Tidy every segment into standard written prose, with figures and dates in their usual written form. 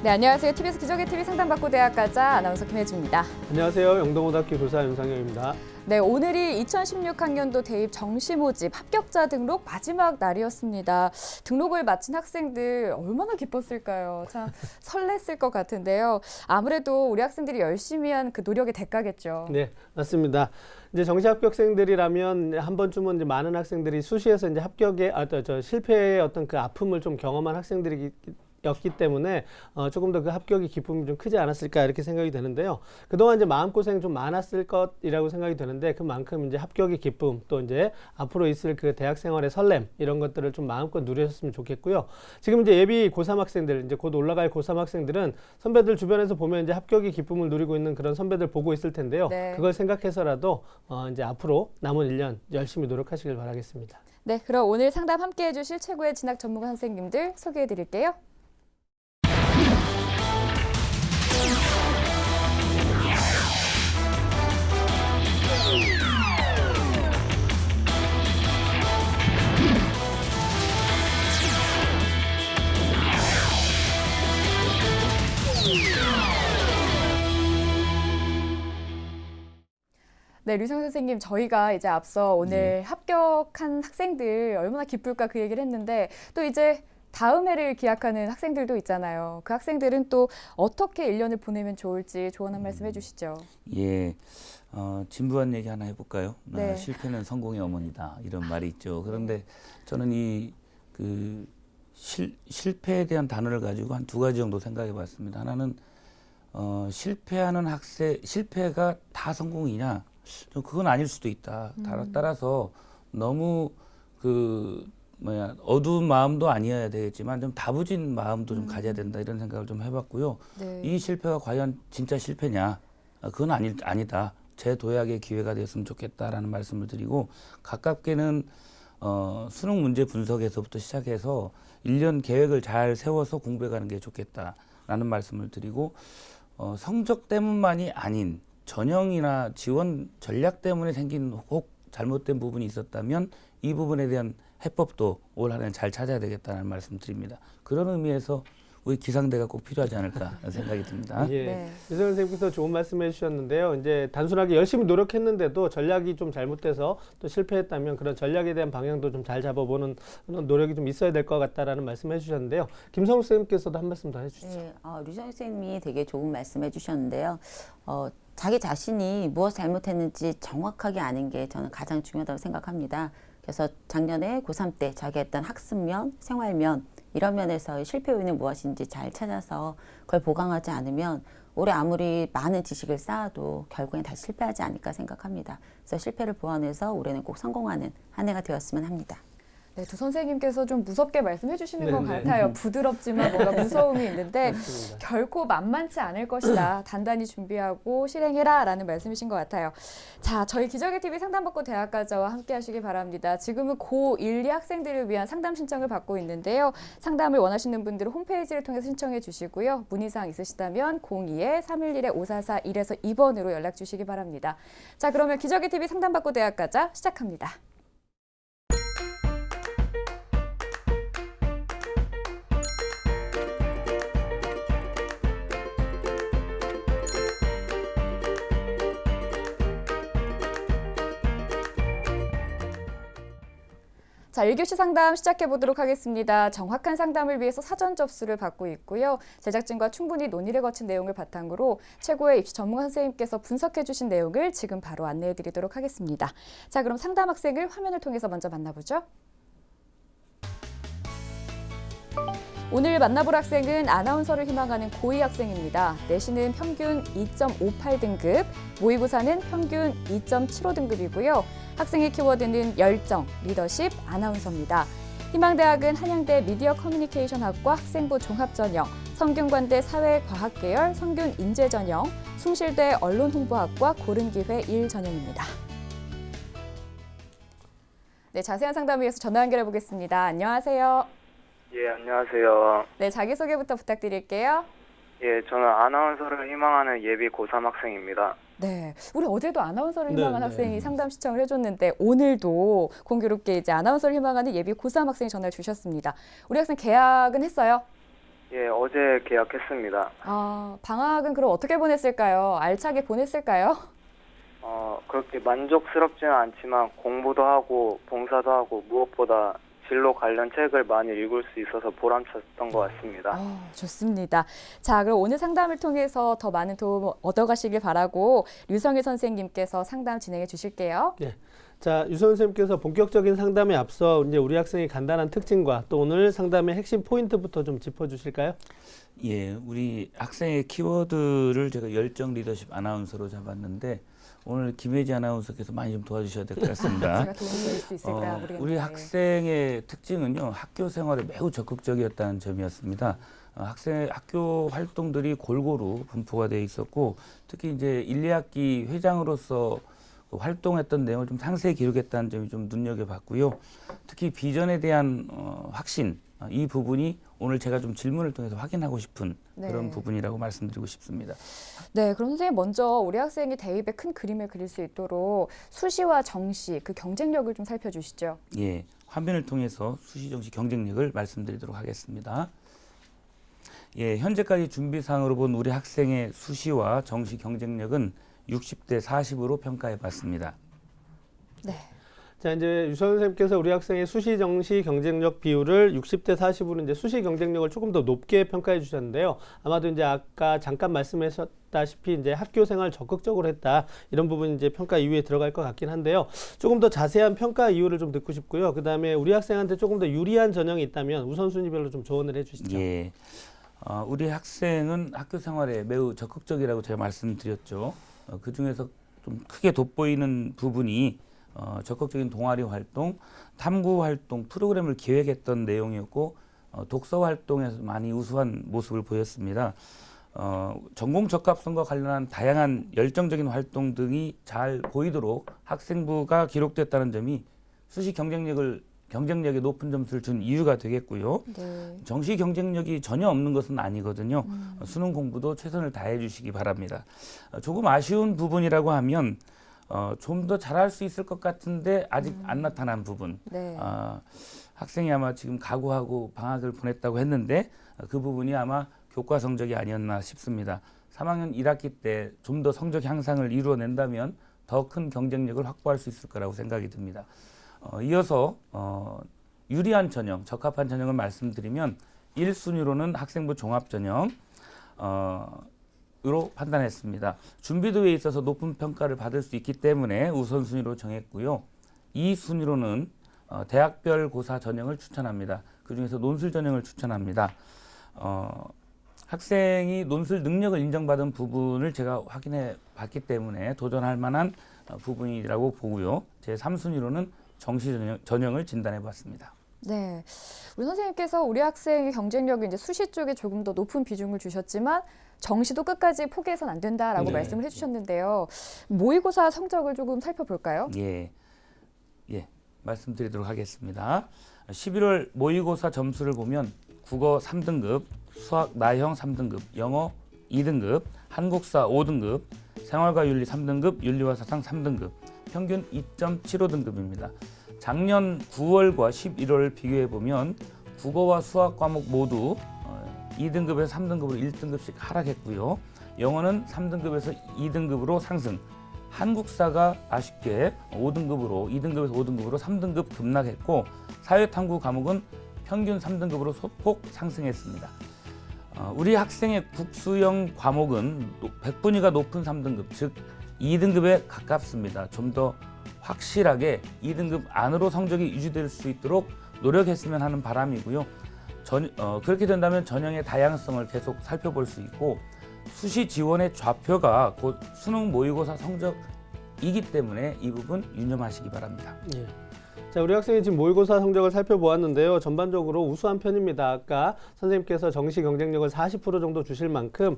네, 안녕하세요. TBS 기적의 TV 상담받고 대학가자 아나운서 김혜주입니다. 안녕하세요. 영동고등학교 교사 윤상현입니다. 네, 오늘이 2016학년도 대입 정시 모집 합격자 등록 마지막 날이었습니다. 등록을 마친 학생들 얼마나 기뻤을까요? 참 설렜을 것 같은데요. 아무래도 우리 학생들이 열심히 한 그 노력의 대가겠죠. 네, 맞습니다. 이제 정시 합격생들이라면 한 번쯤은 이제 많은 학생들이 수시에서 이제 실패의 어떤 그 아픔을 좀 경험한 학생들이었기 때문에 조금 더 그 합격의 기쁨이 좀 크지 않았을까 이렇게 생각이 되는데요. 그동안 이제 마음고생 좀 많았을 것이라고 생각이 되는데 그만큼 이제 합격의 기쁨 또 이제 앞으로 있을 그 대학 생활의 설렘 이런 것들을 좀 마음껏 누리셨으면 좋겠고요. 지금 이제 예비 고3 학생들 이제 곧 올라갈 고3 학생들은 선배들 주변에서 보면 이제 합격의 기쁨을 누리고 있는 그런 선배들 보고 있을 텐데요. 네. 그걸 생각해서라도 이제 앞으로 남은 1년 열심히 노력하시길 바라겠습니다. 네, 그럼 오늘 상담 함께 해주실 최고의 진학 전문가 선생님들 소개해 드릴게요. 네, 류성 선생님, 저희가 이제 앞서 오늘 합격한 학생들 얼마나 기쁠까 그 얘기를 했는데 또 이제 다음 해를 기약하는 학생들도 있잖아요. 그 학생들은 또 어떻게 1년을 보내면 좋을지 조언 한 말씀 해주시죠. 예, 진부한 얘기 하나 해볼까요? 네. 실패는 성공의 어머니다 이런 말이 있죠. 그런데 저는 실패에 대한 단어를 가지고 한 두 가지 정도 생각해 봤습니다. 하나는 실패하는 실패가 다 성공이냐? 그건 아닐 수도 있다. 따라서 너무 어두운 마음도 아니어야 되겠지만 좀 다부진 마음도 좀 가져야 된다 이런 생각을 좀 해봤고요. 네. 이 실패가 과연 진짜 실패냐? 그건 아니다. 재도약의 기회가 되었으면 좋겠다라는 말씀을 드리고 가깝게는 수능 문제 분석에서부터 시작해서 1년 계획을 잘 세워서 공부해 가는 게 좋겠다라는 말씀을 드리고 성적 때문만이 아닌 전형이나 지원 전략 때문에 생긴 혹 잘못된 부분이 있었다면 이 부분에 대한 해법도 올 한해 잘 찾아야 되겠다는 말씀 드립니다. 그런 의미에서 우리 기상대가 꼭 필요하지 않을까 생각이 듭니다. 예, 네. 유선 선생님께서 좋은 말씀해 주셨는데요. 이제 단순하게 열심히 노력했는데도 전략이 좀 잘못돼서 또 실패했다면 그런 전략에 대한 방향도 좀 잘 잡아보는 그런 노력이 좀 있어야 될 것 같다라는 말씀해 주셨는데요. 김성욱 선생님께서도 한 말씀 더 해주시죠. 네, 류정 선생님이 되게 좋은 말씀 해주셨는데요. 자기 자신이 무엇을 잘못했는지 정확하게 아는 게 저는 가장 중요하다고 생각합니다. 그래서 작년에 고3 때 자기가 했던 학습면, 생활면 이런 면에서 실패 요인은 무엇인지 잘 찾아서 그걸 보강하지 않으면 올해 아무리 많은 지식을 쌓아도 결국엔 다시 실패하지 않을까 생각합니다. 그래서 실패를 보완해서 올해는 꼭 성공하는 한 해가 되었으면 합니다. 네, 두 선생님께서 좀 무섭게 말씀해 주시는 것 네네. 같아요. 부드럽지만 뭔가 무서움이 있는데 맞습니다. 결코 만만치 않을 것이다. 단단히 준비하고 실행해라 라는 말씀이신 것 같아요. 자, 저희 기적의 TV 상담받고 대학가자와 함께 하시기 바랍니다. 지금은 고1, 2 학생들을 위한 상담 신청을 받고 있는데요. 상담을 원하시는 분들은 홈페이지를 통해서 신청해 주시고요. 문의사항 있으시다면 02-311-5441에서 2번으로 연락 주시기 바랍니다. 자, 그러면 기적의 TV 상담받고 대학가자 시작합니다. 자, 1교시 상담 시작해 보도록 하겠습니다. 정확한 상담을 위해서 사전 접수를 받고 있고요. 제작진과 충분히 논의를 거친 내용을 바탕으로 최고의 입시 전문가 선생님께서 분석해 주신 내용을 지금 바로 안내해 드리도록 하겠습니다. 자, 그럼 상담 학생을 화면을 통해서 먼저 만나보죠. 오늘 만나볼 학생은 아나운서를 희망하는 고2 학생입니다. 내신은 평균 2.58등급, 모의고사는 평균 2.75등급이고요. 학생의 키워드는 열정, 리더십, 아나운서입니다. 희망대학은 한양대 미디어 커뮤니케이션학과 학생부 종합전형, 성균관대 사회과학계열 성균인재전형, 숭실대 언론홍보학과 고른기회 1전형입니다. 네, 자세한 상담을 위해서 전화 연결해 보겠습니다. 안녕하세요. 예, 안녕하세요. 네, 자기소개부터 부탁드릴게요. 예, 저는 아나운서를 희망하는 예비 고3 학생입니다. 네, 우리 어제도 아나운서를 희망한 네, 학생이 상담 신청을 해줬는데 오늘도 공교롭게 이제 아나운서를 희망하는 예비 고3 학생이 전화를 주셨습니다. 우리 학생 계약은 했어요? 예, 어제 계약했습니다. 방학은 그럼 어떻게 보냈을까요? 알차게 보냈을까요? 그렇게 만족스럽지는 않지만 공부도 하고 봉사도 하고 무엇보다 진로 관련 책을 많이 읽을 수 있어서 보람찼던 것 같습니다. 좋습니다. 자, 그럼 오늘 상담을 통해서 더 많은 도움 얻어가시길 바라고 류성일 선생님께서 상담 진행해 주실게요. 예. 자, 유선 선생님께서 본격적인 상담에 앞서 이제 우리 학생의 간단한 특징과 또 오늘 상담의 핵심 포인트부터 좀 짚어주실까요? 예, 우리 학생의 키워드를 제가 열정 리더십 아나운서로 잡았는데 오늘 김혜지 아나운서께서 많이 좀 도와주셔야 될 것 같습니다. 제가 도움이 될 수 있을까요? 모르겠는데. 우리 학생의 특징은요, 학교 생활에 매우 적극적이었다는 점이었습니다. 학교 활동들이 골고루 분포가 되어 있었고, 특히 이제 1, 2학기 회장으로서 활동했던 내용을 좀 상세히 기록했다는 점이 좀 눈여겨봤고요. 특히 비전에 대한 확신, 이 부분이 오늘 제가 좀 질문을 통해서 확인하고 싶은 그런 부분이라고 말씀드리고 싶습니다. 네, 그럼 선생님 먼저 우리 학생이 대입에 큰 그림을 그릴 수 있도록 수시와 정시, 그 경쟁력을 좀 살펴주시죠. 예, 화면을 통해서 수시, 정시 경쟁력을 말씀드리도록 하겠습니다. 예, 현재까지 준비사항으로 본 우리 학생의 수시와 정시 경쟁력은 60대 40으로 평가해 봤습니다. 네. 자, 이제 유선 선생님께서 우리 학생의 수시 정시 경쟁력 비율을 60대 40으로 이제 수시 경쟁력을 조금 더 높게 평가해 주셨는데요. 아마도 이제 아까 잠깐 말씀하셨다시피 이제 학교 생활 적극적으로 했다. 이런 부분이 이제 평가 이유에 들어갈 것 같긴 한데요. 조금 더 자세한 평가 이유를 좀 듣고 싶고요. 그다음에 우리 학생한테 조금 더 유리한 전형이 있다면 우선순위별로 좀 조언을 해 주시죠. 예. 우리 학생은 학교 생활에 매우 적극적이라고 제가 말씀드렸죠. 그 중에서 좀 크게 돋보이는 부분이 적극적인 동아리 활동, 탐구 활동, 프로그램을 기획했던 내용이었고 독서 활동에서 많이 우수한 모습을 보였습니다. 전공 적합성과 관련한 다양한 열정적인 활동 등이 잘 보이도록 학생부가 기록됐다는 점이 수시 경쟁력에 높은 점수를 준 이유가 되겠고요. 네. 정시 경쟁력이 전혀 없는 것은 아니거든요. 수능 공부도 최선을 다해 주시기 바랍니다. 조금 아쉬운 부분이라고 하면 좀 더 잘할 수 있을 것 같은데 아직 안 나타난 부분. 네. 학생이 아마 지금 각오하고 방학을 보냈다고 했는데 그 부분이 아마 교과 성적이 아니었나 싶습니다. 3학년 1학기 때 좀 더 성적 향상을 이루어낸다면 더 큰 경쟁력을 확보할 수 있을 거라고 생각이 듭니다. 이어서 유리한 전형, 적합한 전형을 말씀드리면 1순위로는 학생부 종합전형 으로 판단했습니다. 준비도에 있어서 높은 평가를 받을 수 있기 때문에 우선순위로 정했고요. 2순위로는 대학별 고사 전형을 추천합니다. 그중에서 논술 전형을 추천합니다. 학생이 논술 능력을 인정받은 부분을 제가 확인해 봤기 때문에 도전할 만한 부분이라고 보고요. 제 3순위로는 정시 전형을 진단해 봤습니다. 네. 우리 선생님께서 우리 학생의 경쟁력이 이제 수시 쪽에 조금 더 높은 비중을 주셨지만 정시도 끝까지 포기해서는 안 된다라고 네. 말씀을 해주셨는데요. 모의고사 성적을 조금 살펴볼까요? 예, 말씀드리도록 하겠습니다. 11월 모의고사 점수를 보면 국어 3등급, 수학 나형 3등급, 영어 2등급, 한국사 5등급, 생활과 윤리 3등급, 윤리와 사상 3등급, 평균 2.75등급입니다. 작년 9월과 11월을 비교해 보면 국어와 수학 과목 모두 2등급에서 3등급으로 1등급씩 하락했고요. 영어는 3등급에서 2등급으로 상승. 한국사가 아쉽게 5등급으로 2등급에서 5등급으로 3등급 급락했고 사회탐구 과목은 평균 3등급으로 소폭 상승했습니다. 우리 학생의 국수형 과목은 100분위가 높은 3등급, 즉 2등급에 가깝습니다. 좀 더 확실하게 2등급 안으로 성적이 유지될 수 있도록 노력했으면 하는 바람이고요. 그렇게 된다면 전형의 다양성을 계속 살펴볼 수 있고 수시 지원의 좌표가 곧 수능 모의고사 성적이기 때문에 이 부분 유념하시기 바랍니다. 예. 자, 우리 학생이 지금 모의고사 성적을 살펴보았는데요. 전반적으로 우수한 편입니다. 아까 선생님께서 정시 경쟁력을 40% 정도 주실 만큼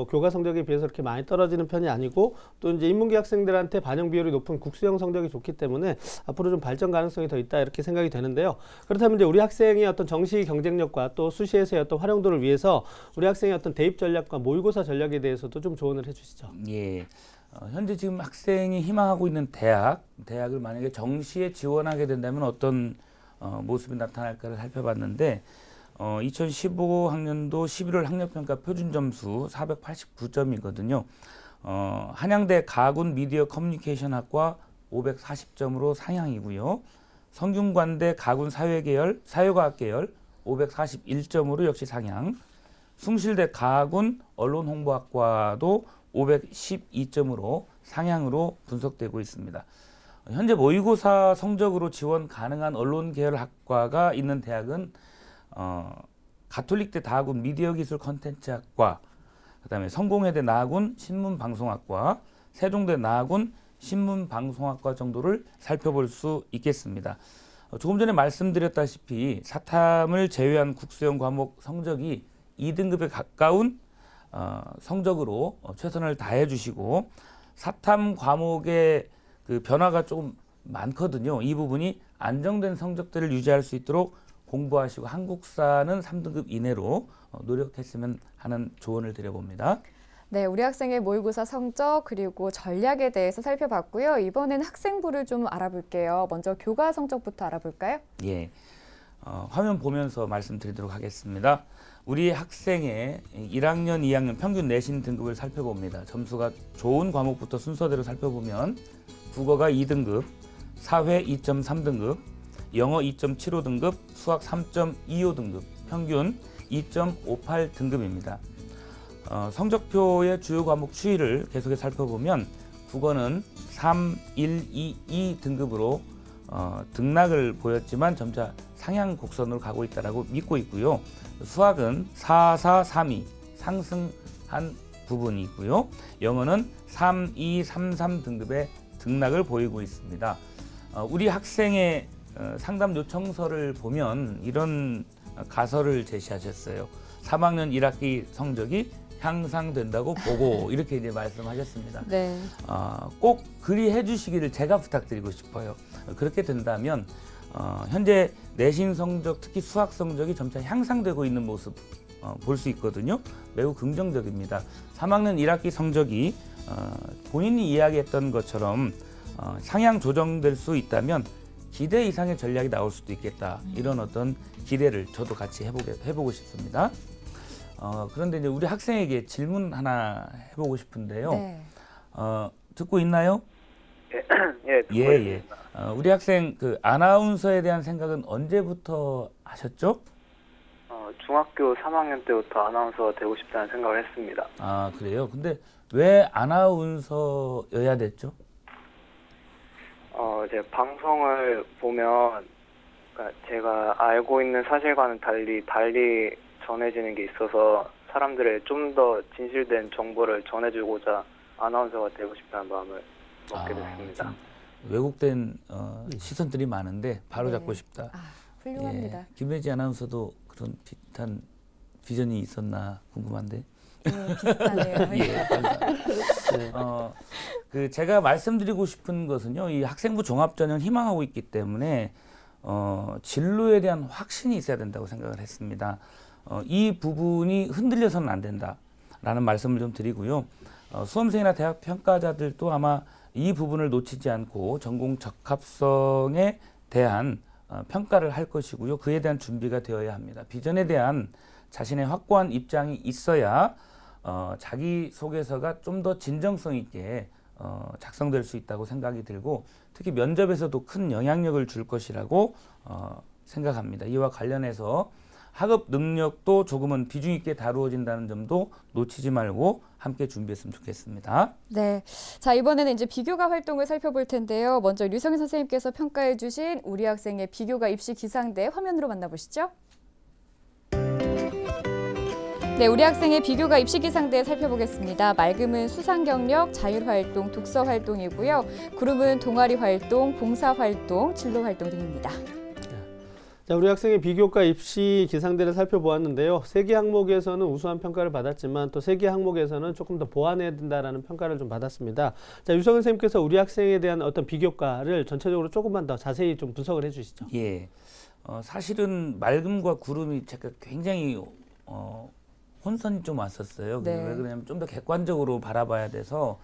교과 성적에 비해서 그렇게 많이 떨어지는 편이 아니고 또 이제 인문계 학생들한테 반영 비율이 높은 국수형 성적이 좋기 때문에 앞으로 좀 발전 가능성이 더 있다 이렇게 생각이 되는데요. 그렇다면 이제 우리 학생의 어떤 정시 경쟁력과 또 수시에서의 어떤 활용도를 위해서 우리 학생의 어떤 대입 전략과 모의고사 전략에 대해서도 좀 조언을 해주시죠. 예. 현재 지금 학생이 희망하고 있는 대학을 만약에 정시에 지원하게 된다면 어떤 모습이 나타날까를 살펴봤는데 2015학년도 11월 학력평가 표준점수 489점이거든요. 한양대 가군 미디어 커뮤니케이션학과 540점으로 상향이고요. 성균관대 가군 사회과학 계열 541점으로 역시 상향. 숭실대 가군 언론홍보학과도 512점으로 상향으로 분석되고 있습니다. 현재 모의고사 성적으로 지원 가능한 언론 계열 학과가 있는 대학은 가톨릭대 다하군 미디어기술 컨텐츠학과, 그다음에 성공회대 나하군 신문방송학과, 세종대 나하군 신문방송학과 정도를 살펴볼 수 있겠습니다. 조금 전에 말씀드렸다시피 사탐을 제외한 국수형 과목 성적이 2등급에 가까운 성적으로 최선을 다해 주시고, 사탐 과목의 그 변화가 조금 많거든요. 이 부분이 안정된 성적들을 유지할 수 있도록 공부하시고 한국사는 3등급 이내로 노력했으면 하는 조언을 드려봅니다. 네, 우리 학생의 모의고사 성적 그리고 전략에 대해서 살펴봤고요. 이번엔 학생부를 좀 알아볼게요. 먼저 교과 성적부터 알아볼까요? 예, 화면 보면서 말씀드리도록 하겠습니다. 우리 학생의 1학년, 2학년 평균 내신 등급을 살펴봅니다. 점수가 좋은 과목부터 순서대로 살펴보면 국어가 2등급, 사회 2.3등급, 영어 2.75등급, 수학 3.25등급, 평균 2.58등급입니다. 성적표의 주요 과목 추이를 계속해서 살펴보면 국어는 3, 1, 2, 2 등급으로 등락을 보였지만 점차 상향 곡선으로 가고 있다고 믿고 있고요. 수학은 4, 4, 3, 2 상승한 부분이 있고요. 영어는 3, 2, 3, 3 등급의 등락을 보이고 있습니다. 우리 학생의 상담 요청서를 보면 이런 가설을 제시하셨어요. 3학년 1학기 성적이 향상된다고 보고 이렇게 이제 말씀하셨습니다. 네. 꼭 그리 해주시기를 제가 부탁드리고 싶어요. 그렇게 된다면 현재 내신 성적, 특히 수학 성적이 점차 향상되고 있는 모습 볼 수 있거든요. 매우 긍정적입니다. 3학년 1학기 성적이 본인이 이야기했던 것처럼 상향 조정될 수 있다면 기대 이상의 전략이 나올 수도 있겠다. 이런 어떤 기대를 저도 같이 해보고 싶습니다. 그런데 이제 우리 학생에게 질문 하나 해보고 싶은데요. 네. 듣고 있나요? 예, 듣고 있습니다. 우리 학생 그 아나운서에 대한 생각은 언제부터 하셨죠? 중학교 3학년 때부터 아나운서가 되고 싶다는 생각을 했습니다. 아, 그래요? 근데 왜 아나운서여야 됐죠? 이제 방송을 보면 그러니까 제가 알고 있는 사실과는 달리 전해지는 게 있어서 사람들의 좀 더 진실된 정보를 전해주고자 아나운서가 되고 싶다는 마음을 먹게 됐습니다. 참 왜곡된 시선들이 많은데 바로잡고 네. 싶다. 훌륭합니다. 예, 김혜지 아나운서도 그런 비슷한 비전이 있었나 궁금한데. 네, 비슷하네요. 예, 그 제가 말씀드리고 싶은 것은요, 이 학생부 종합전형 희망하고 있기 때문에 진로에 대한 확신이 있어야 된다고 생각을 했습니다. 이 부분이 흔들려서는 안 된다라는 말씀을 좀 드리고요. 수험생이나 대학 평가자들도 아마 이 부분을 놓치지 않고 전공 적합성에 대한 평가를 할 것이고요. 그에 대한 준비가 되어야 합니다. 비전에 대한 자신의 확고한 입장이 있어야 자기소개서가 좀 더 진정성 있게 작성될 수 있다고 생각이 들고, 특히 면접에서도 큰 영향력을 줄 것이라고 생각합니다. 이와 관련해서 학업 능력도 조금은 비중 있게 다루어진다는 점도 놓치지 말고 함께 준비했으면 좋겠습니다. 네. 자, 이번에는 이제 비교과 활동을 살펴볼 텐데요. 먼저 류성희 선생님께서 평가해 주신 우리 학생의 비교과 입시 기상대 화면으로 만나보시죠. 네, 우리 학생의 비교과 입시 기상대 살펴보겠습니다. 맑음은 수상 경력, 자율 활동, 독서 활동이고요. 그룹은 동아리 활동, 봉사 활동, 진로 활동 등입니다. 자, 우리 학생의 비교과 입시 기상대를 살펴보았는데요. 3개 항목에서는 우수한 평가를 받았지만 또 3개 항목에서는 조금 더 보완해야 된다라는 평가를 좀 받았습니다. 자, 유성은 선생님께서 우리 학생에 대한 어떤 비교과를 전체적으로 조금만 더 자세히 좀 분석을 해주시죠. 예, 사실은 맑음과 구름이 제가 굉장히 혼선이 좀 왔었어요. 네. 왜 그러냐면 좀 더 객관적으로 바라봐야 돼서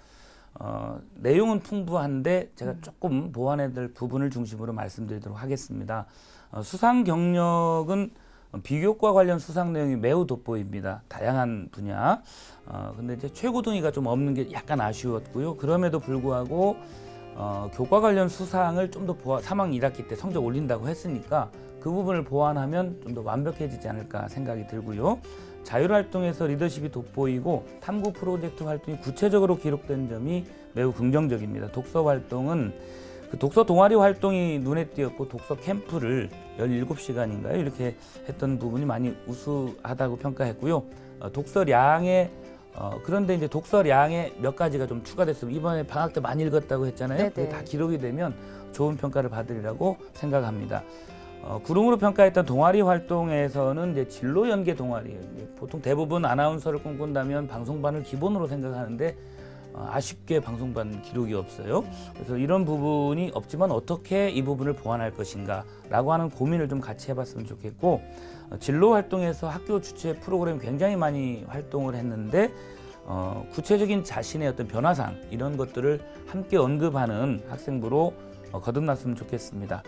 내용은 풍부한데 제가 조금 보완해야 될 부분을 중심으로 말씀드리도록 하겠습니다. 수상 경력은 비교과 관련 수상 내용이 매우 돋보입니다. 다양한 분야. 근데 이제 최고 등위가 좀 없는 게 약간 아쉬웠고요. 그럼에도 불구하고 교과 관련 수상을 좀 더 3학년 1학기 때 성적 올린다고 했으니까 그 부분을 보완하면 좀 더 완벽해지지 않을까 생각이 들고요. 자율활동에서 리더십이 돋보이고 탐구 프로젝트 활동이 구체적으로 기록된 점이 매우 긍정적입니다. 독서 활동은 그 독서 동아리 활동이 눈에 띄었고 독서 캠프를 17시간인가요? 이렇게 했던 부분이 많이 우수하다고 평가했고요. 독서량에 그런데 이제 독서량에 몇 가지가 좀 추가됐으면 이번에 방학 때 많이 읽었다고 했잖아요. 네네. 그게 다 기록이 되면 좋은 평가를 받으리라고 생각합니다. 구름으로 평가했던 동아리 활동에서는 이제 진로 연계 동아리, 보통 대부분 아나운서를 꿈꾼다면 방송반을 기본으로 생각하는데 아쉽게 방송반 기록이 없어요. 그래서 이런 부분이 없지만 어떻게 이 부분을 보완할 것인가라고 하는 고민을 좀 같이 해봤으면 좋겠고, 진로 활동에서 학교 주최 프로그램 굉장히 많이 활동을 했는데 구체적인 자신의 어떤 변화상 이런 것들을 함께 언급하는 학생부로 거듭났으면 좋겠습니다.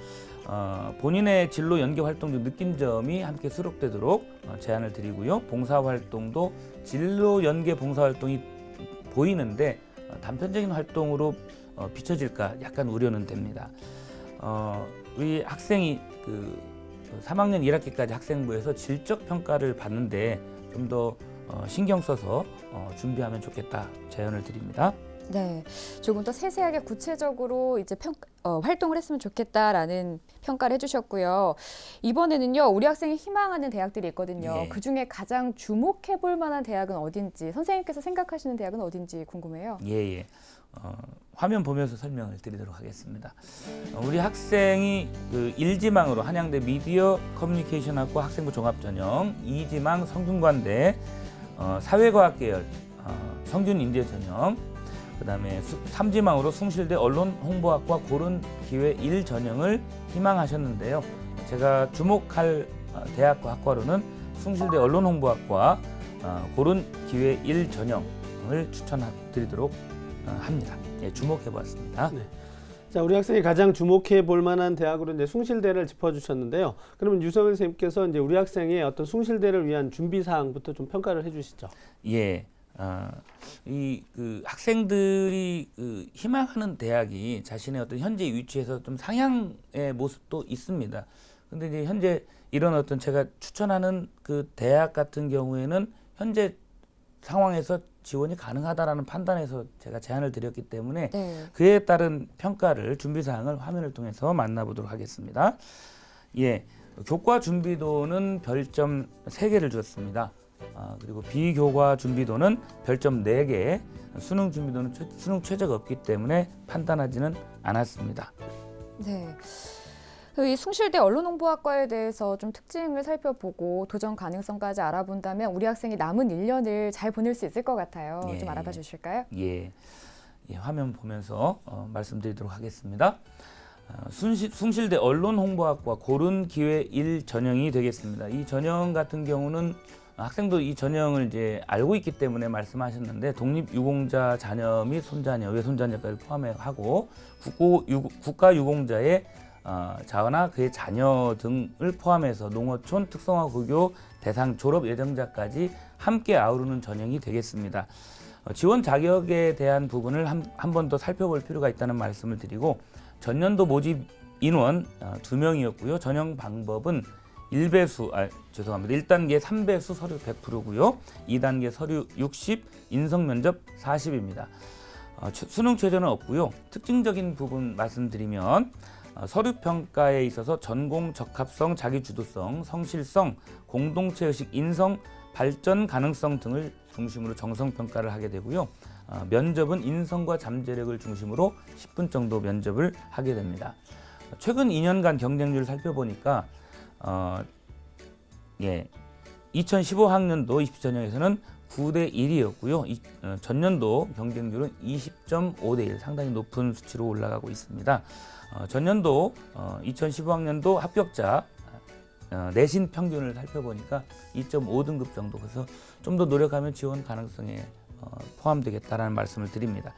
본인의 진로 연계 활동 중 느낀 점이 함께 수록되도록 제안을 드리고요. 봉사활동도 진로 연계 봉사활동이 보이는데 단편적인 활동으로 비춰질까 약간 우려는 됩니다. 우리 학생이 그 3학년 1학기까지 학생부에서 질적 평가를 받는데 좀 더 신경 써서 준비하면 좋겠다 제안을 드립니다. 네, 조금 더 세세하게 구체적으로 이제 활동을 했으면 좋겠다라는 평가를 해주셨고요. 이번에는요, 우리 학생이 희망하는 대학들이 있거든요. 예. 그 중에 가장 주목해볼 만한 대학은 어딘지, 선생님께서 생각하시는 대학은 어딘지 궁금해요. 예. 화면 보면서 설명을 드리도록 하겠습니다. 우리 학생이 그 1지망으로 한양대 미디어 커뮤니케이션학과 학생부 종합전형, 2지망 성균관대 사회과학 계열 성균인재 전형, 그다음에 3지망으로 숭실대 언론홍보학과 고른기회 1전형을 희망하셨는데요. 제가 주목할 대학과 학과로는 숭실대 언론홍보학과 고른기회 1전형을 추천드리도록 합니다. 예, 주목해보았습니다. 네. 자, 우리 학생이 가장 주목해 볼 만한 대학으로 이제 숭실대를 짚어주셨는데요. 그러면 유성현 선생님께서 이제 우리 학생의 어떤 숭실대를 위한 준비 사항부터 좀 평가를 해주시죠. 예. 이 그 학생들이 그 희망하는 대학이 자신의 어떤 현재 위치에서 좀 상향의 모습도 있습니다. 근데 이제 현재 이런 어떤 제가 추천하는 그 대학 같은 경우에는 현재 상황에서 지원이 가능하다라는 판단에서 제가 제안을 드렸기 때문에 네. 그에 따른 평가를 준비 사항을 화면을 통해서 만나보도록 하겠습니다. 예. 교과 준비도는 별점 3개를 주었습니다. 그리고 비교과 준비도는 별점 4개, 수능 준비도는 수능 최저가 없기 때문에 판단하지는 않았습니다. 네. 이 숭실대 언론홍보학과에 대해서 좀 특징을 살펴보고 도전 가능성까지 알아본다면 우리 학생이 남은 1년을 잘 보낼 수 있을 것 같아요. 예. 좀 알아봐 주실까요? 예, 화면 보면서 말씀드리도록 하겠습니다. 숭실대 언론홍보학과 고른기회 1전형이 되겠습니다. 이 전형 같은 경우는 학생도 이 전형을 이제 알고 있기 때문에 말씀하셨는데 독립유공자 자녀 및 손자녀, 외손자녀까지 포함하고 국가유공자의 자녀나 그의 자녀 등을 포함해서 농어촌 특성화 고교 대상 졸업 예정자까지 함께 아우르는 전형이 되겠습니다. 지원 자격에 대한 부분을 한 번 더 살펴볼 필요가 있다는 말씀을 드리고, 전년도 모집 인원 2명이었고요. 전형 방법은 1단계 3배수 서류 100%고요. 2단계 서류 60, 인성 면접 40입니다. 수능 최저는 없고요. 특징적인 부분 말씀드리면 서류 평가에 있어서 전공 적합성, 자기주도성, 성실성, 공동체의식, 인성, 발전 가능성 등을 중심으로 정성 평가를 하게 되고요. 면접은 인성과 잠재력을 중심으로 10분 정도 면접을 하게 됩니다. 최근 2년간 경쟁률을 살펴보니까 2015학년도 20전형에서는 9대 1이었고요. 전년도 경쟁률은 20.5대 1, 상당히 높은 수치로 올라가고 있습니다. 전년도 2015학년도 합격자 내신 평균을 살펴보니까 2.5등급 정도, 그래서 좀 더 노력하면 지원 가능성에 포함되겠다라는 말씀을 드립니다.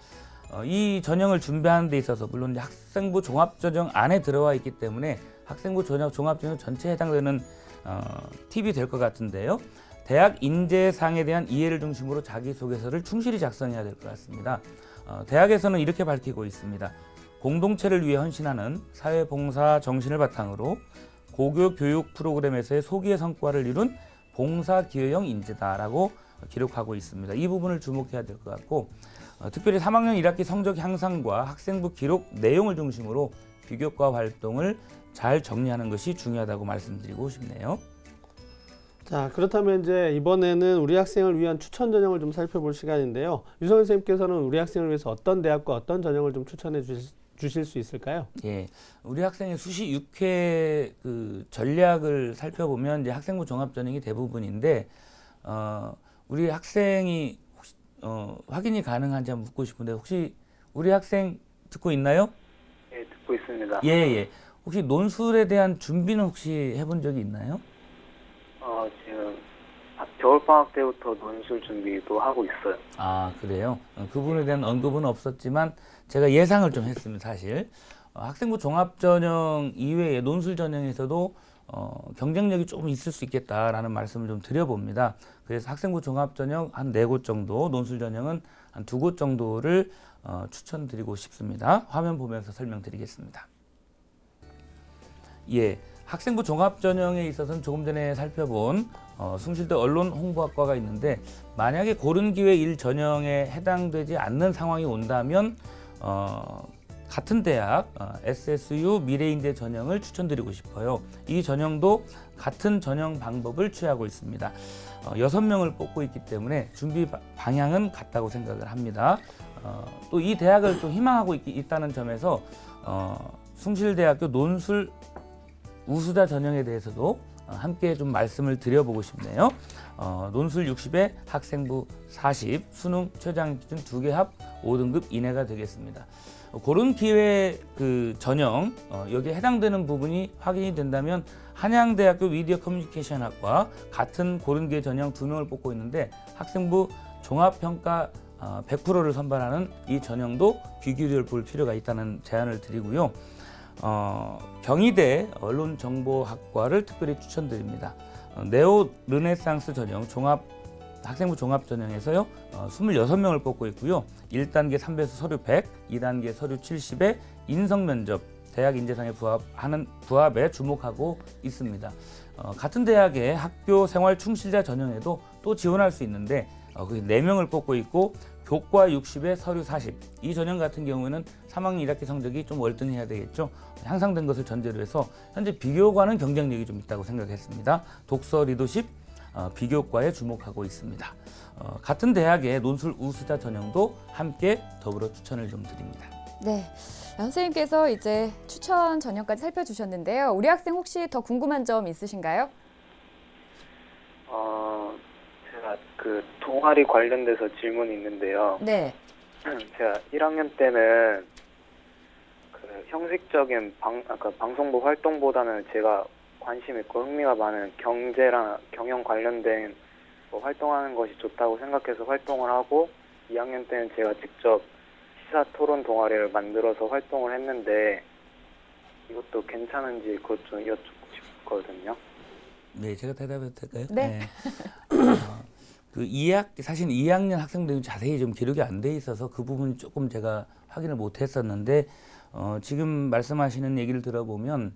이 전형을 준비하는 데 있어서 물론 학생부 종합전형 안에 들어와 있기 때문에 학생부 종합전형 전체에 해당되는 팁이 될 것 같은데요. 대학 인재상에 대한 이해를 중심으로 자기소개서를 충실히 작성해야 될 것 같습니다. 대학에서는 이렇게 밝히고 있습니다. 공동체를 위해 헌신하는 사회봉사 정신을 바탕으로 고교 교육 프로그램에서의 소기의 성과를 이룬 봉사기여형 인재다라고 기록하고 있습니다. 이 부분을 주목해야 될 것 같고 특별히 3학년 1학기 성적 향상과 학생부 기록 내용을 중심으로 비교과 활동을 잘 정리하는 것이 중요하다고 말씀드리고 싶네요. 자, 그렇다면 이제 이번에는 우리 학생을 위한 추천 전형을 좀 살펴볼 시간인데요. 유성현 선생님께서는 우리 학생을 위해서 어떤 대학과 어떤 전형을 좀 추천해 주실 수 있을까요? 예, 우리 학생의 수시 6회 그 전략을 살펴보면 이제 학생부 종합 전형이 대부분인데 우리 학생이 혹시, 확인이 가능한지 한번 묻고 싶은데 혹시 우리 학생 듣고 있나요? 예, 듣고 있습니다. 예, 예. 혹시 논술에 대한 준비는 혹시 해본 적이 있나요? 지금 겨울방학 때부터 논술 준비도 하고 있어요. 아, 그래요? 그 부분에 대한 언급은 없었지만 제가 예상을 좀 했습니다, 사실. 학생부 종합전형 이외에 논술 전형에서도 경쟁력이 조금 있을 수 있겠다라는 말씀을 좀 드려봅니다. 그래서 학생부 종합전형 한 4곳 정도, 논술 전형은 한 2곳 정도를 추천드리고 싶습니다. 화면 보면서 설명드리겠습니다. 예, 학생부 종합전형에 있어서는 조금 전에 살펴본 숭실대 언론홍보학과가 있는데 만약에 고른기회 1전형에 해당되지 않는 상황이 온다면 같은 대학 SSU 미래인재 전형을 추천드리고 싶어요. 이 전형도 같은 전형 방법을 취하고 있습니다. 6명을 뽑고 있기 때문에 준비 방향은 같다고 생각을 합니다. 또 이 대학을 또 희망하고 있다는 점에서 숭실대학교 논술 우수자 전형에 대해서도 함께 좀 말씀을 드려보고 싶네요. 논술 60에 학생부 40, 수능 최장 기준 2개 합 5등급 이내가 되겠습니다. 그런 기회 그 전형 여기에 해당되는 부분이 확인이 된다면 한양대학교 미디어 커뮤니케이션학과 같은 고른 기회 전형 2명을 뽑고 있는데 학생부 종합평가 100%를 선발하는 이 전형도 귀 기울여 볼 필요가 있다는 제안을 드리고요. 경희대 언론정보학과를 특별히 추천드립니다. 네오 르네상스 전형 학생부 종합 전형에서요 26명을 뽑고 있고요. 1단계 3배수 서류 100, 2단계 서류 70에 인성 면접 대학 인재상에 부합에 주목하고 있습니다. 같은 대학의 학교 생활 충실자 전형에도 또 지원할 수 있는데 4명을 뽑고 있고 교과 60에 서류 40. 이 전형 같은 경우에는 3학년 1학기 성적이 좀 월등해야 되겠죠. 향상된 것을 전제로 해서 현재 비교과는 경쟁력이 좀 있다고 생각했습니다. 독서 리더십 비교과에 주목하고 있습니다. 같은 대학의 논술 우수자 전형도 함께 더불어 추천을 좀 드립니다. 네. 선생님께서 이제 추천 전형까지 살펴주셨는데요. 우리 학생 혹시 더 궁금한 점 있으신가요? 제가 그 동아리 관련돼서 질문이 있는데요. 네. 제가 1학년 때는 그 형식적인 방송부 활동보다는 제가 관심 있고 흥미가 많은 경제랑 경영 관련된 뭐 활동하는 것이 좋다고 생각해서 활동을 하고 2학년 때는 제가 직접 시사 토론 동아리를 만들어서 활동을 했는데 이것도 괜찮은지 그것 좀 여쭙고 싶거든요. 네, 제가 대답해도 될까요? 네. 사실 2학년 학생들이 자세히 좀 기록이 안 돼 있어서 그 부분 조금 제가 확인을 못 했었는데 지금 말씀하시는 얘기를 들어보면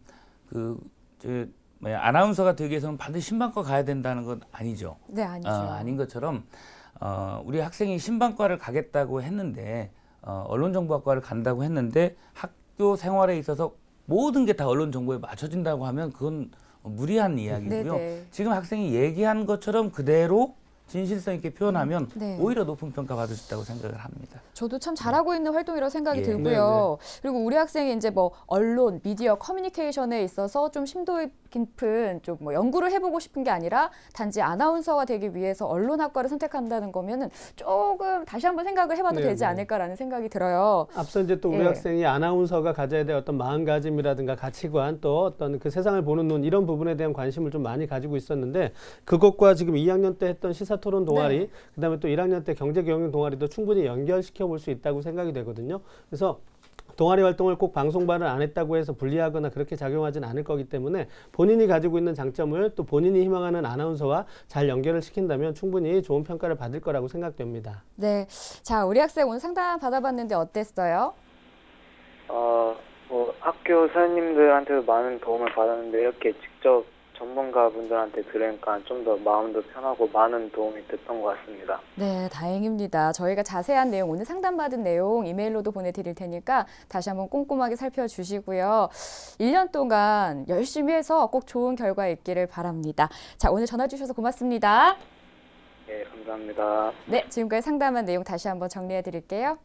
아나운서가 되기 위해서는 반드시 신방과 가야 된다는 건 아니죠. 네, 아니죠. 아닌 것처럼 우리 학생이 신방과를 가겠다고 했는데 언론정보학과를 간다고 했는데 학교 생활에 있어서 모든 게 다 언론정보에 맞춰진다고 하면 그건 무리한 이야기고요. 네네. 지금 학생이 얘기한 것처럼 그대로 진실성 있게 표현하면 네. 오히려 높은 평가 받을 수 있다고 생각을 합니다. 저도 참 잘하고 있는 활동이라고 생각이 예. 들고요. 그리고 우리 학생이 이제 뭐 언론, 미디어, 커뮤니케이션에 있어서 좀 심도 깊은 좀 뭐 연구를 해보고 싶은 게 아니라 단지 아나운서가 되기 위해서 언론학과를 선택한다는 거면은 조금 다시 한번 생각을 해봐도 네, 되지 네. 않을까라는 생각이 들어요. 앞서 이제 또 우리 예. 학생이 아나운서가 가져야 될 어떤 마음가짐이라든가 가치관 또 어떤 그 세상을 보는 눈 이런 부분에 대한 관심을 좀 많이 가지고 있었는데 그것과 지금 2학년 때 했던 시사토론 동아리 네. 그다음에 또 1학년 때 경제경영 동아리도 충분히 연결시켜 볼 수 있다고 생각이 되거든요. 그래서 동아리 활동을 꼭 방송반을 안 했다고 해서 불리하거나 그렇게 작용하진 않을 거기 때문에 본인이 가지고 있는 장점을 또 본인이 희망하는 아나운서와 잘 연결을 시킨다면 충분히 좋은 평가를 받을 거라고 생각됩니다. 네. 자, 우리 학생 오늘 상담 받아봤는데 어땠어요? 뭐 학교 선생님들한테도 많은 도움을 받았는데 이렇게 직접 전문가분들한테 들으니까 좀 더 마음도 편하고 많은 도움이 됐던 것 같습니다. 네, 다행입니다. 저희가 자세한 내용, 오늘 상담받은 내용 이메일로도 보내드릴 테니까 다시 한번 꼼꼼하게 살펴주시고요. 1년 동안 열심히 해서 꼭 좋은 결과 있기를 바랍니다. 자, 오늘 전화 주셔서 고맙습니다. 네, 감사합니다. 네, 지금까지 상담한 내용 다시 한번 정리해 드릴게요.